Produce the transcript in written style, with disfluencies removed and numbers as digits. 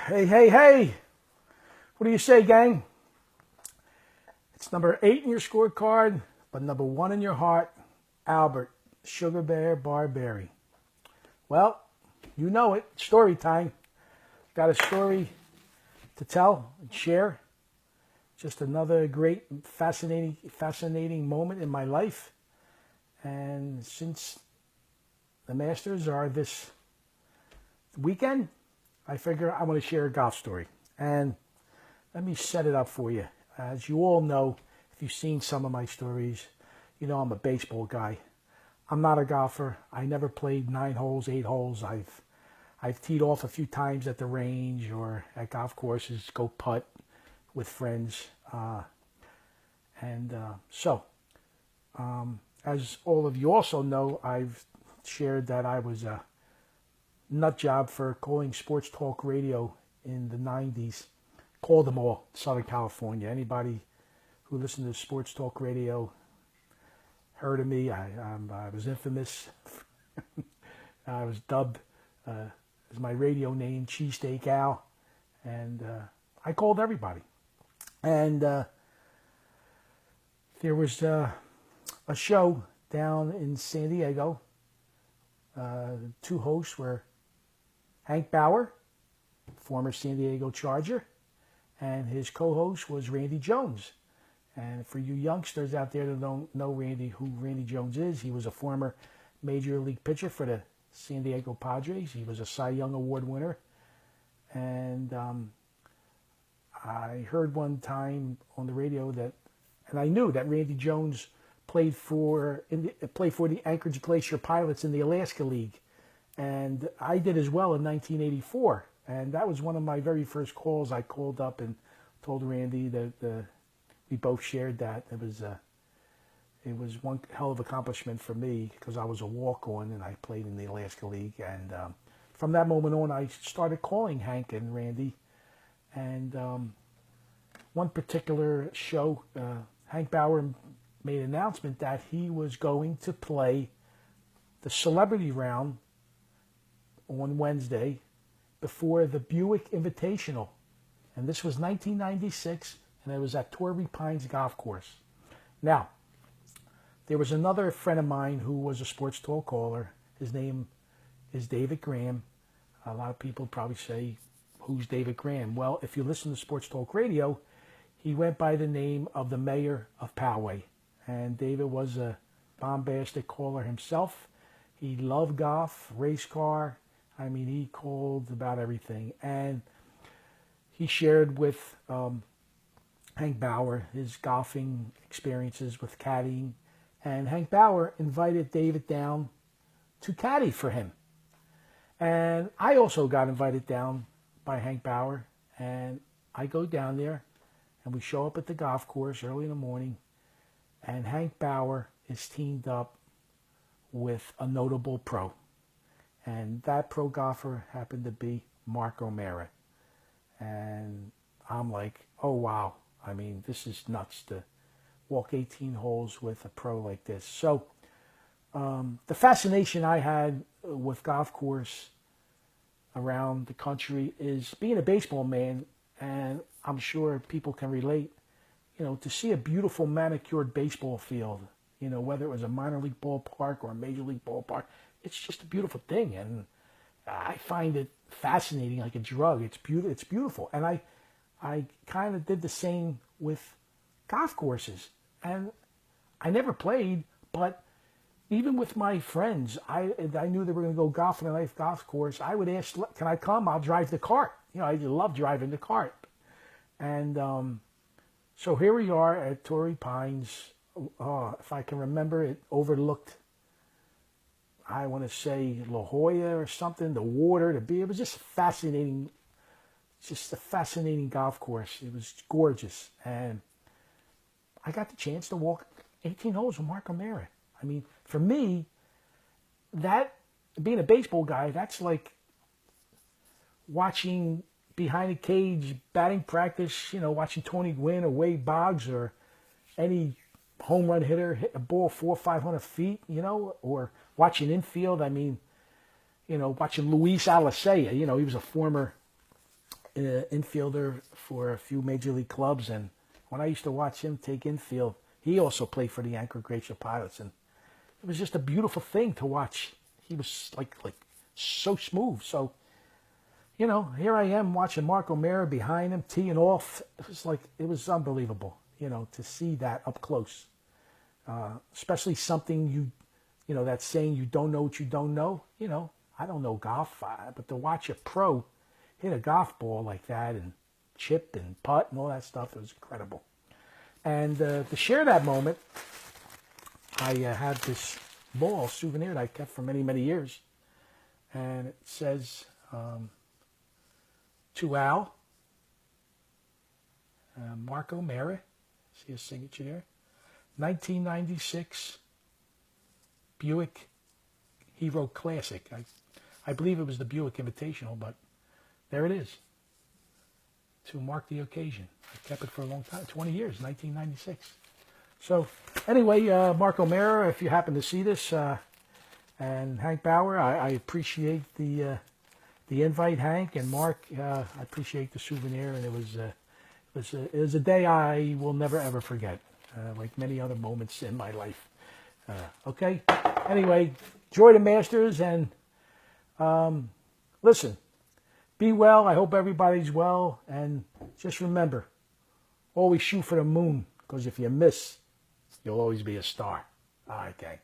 Hey, hey, hey. What do you say, gang? It's number 8 in your scorecard, but number 1 in your heart, Albert, Sugar Bear Barbieri. Well, you know it. Story time. Got a story to tell and share. Just another great, fascinating moment in my life. And since the Masters are this weekend, I figure I want to share a golf story. And let me set it up for you. As you all know, if you've seen some of my stories, you know I'm a baseball guy. I'm not a golfer. I never played 9 holes, 8 holes. I've teed off a few times at the range or at golf courses, go putt with friends. As all of you also know, I've shared that I was a nut job for calling sports talk radio in the 90s. Called them all, Southern California. Anybody who listened to sports talk radio heard of me. I was infamous. I was dubbed as my radio name, Cheesesteak Al. And I called everybody. And there was a show down in San Diego. 2 hosts were Hank Bauer, former San Diego Charger, and his co-host was Randy Jones. And for you youngsters out there that don't know who Randy Jones is, he was a former Major League pitcher for the San Diego Padres. He was a Cy Young Award winner. And I heard one time on the radio and I knew that Randy Jones played for the Anchorage Glacier Pilots in the Alaska League. And I did as well in 1984. And that was one of my very first calls. I called up and told Randy that we both shared that. It was one hell of accomplishment for me because I was a walk-on and I played in the Alaska League. And from that moment on, I started calling Hank and Randy. And one particular show, Hank Bauer made an announcement that he was going to play the celebrity round on Wednesday before the Buick Invitational. And this was 1996, and it was at Torrey Pines Golf Course. Now, there was another friend of mine who was a sports talk caller. His name is David Graham. A lot of people probably say, who's David Graham? Well, if you listen to sports talk radio, he went by the name of the mayor of Poway. And David was a bombastic caller himself. He loved golf, race car. I mean, he called about everything. And he shared with Hank Bauer his golfing experiences with caddying. And Hank Bauer invited David down to caddy for him. And I also got invited down by Hank Bauer. And I go down there, and we show up at the golf course early in the morning. And Hank Bauer is teamed up with a notable pro. And that pro golfer happened to be Mark O'Mara. And I'm like, oh, wow. I mean, this is nuts to walk 18 holes with a pro like this. So the fascination I had with golf course around the country is being a baseball man, and I'm sure people can relate, to see a beautiful manicured baseball field, whether it was a minor league ballpark or a major league ballpark. It's just a beautiful thing, and I find it fascinating, like a drug. It's beautiful, and I kind of did the same with golf courses, and I never played, but even with my friends, I knew they were going to go golfing on a nice golf course. I would ask, "Can I come? I'll drive the cart." I love driving the cart, and so here we are at Torrey Pines. If I can remember, it overlooked, I want to say, La Jolla or something, the water, the beer. It was just fascinating, just a fascinating golf course. It was gorgeous. And I got the chance to walk 18 holes with Mark O'Mara. I mean, for me, that, being a baseball guy, that's like watching behind a cage batting practice, watching Tony Gwynn or Wade Boggs or any home run hitter hit a ball 400 or 500 feet, or watching infield. I mean, watching Luis Alicea, he was a former infielder for a few major league clubs, and when I used to watch him take infield, he also played for the Anchorage Glacier Pilots, and it was just a beautiful thing to watch. He was like so smooth. So, you know, here I am watching Mark O'Mara behind him teeing off. It was unbelievable, you know, to see that up close. Especially something you know, that saying, you don't know what you don't know. You know, I don't know golf, but to watch a pro hit a golf ball like that and chip and putt and all that stuff, it was incredible. And to share that moment, I had this ball souvenir that I kept for many, many years. And it says, to Al, Mark O'Mara, see his signature there, 1996 Buick Hero Classic. I believe it was the Buick Invitational, but there it is, to mark the occasion. I kept it for a long time, 20 years, 1996. So anyway, Mark O'Mara, if you happen to see this, and Hank Bauer, I appreciate the invite, Hank, and Mark. I appreciate the souvenir, and it was a day I will never ever forget, like many other moments in my life. Okay. Anyway, enjoy the Masters, and listen, be well. I hope everybody's well, and just remember, always shoot for the moon, because if you miss, you'll always be a star. All right, gang.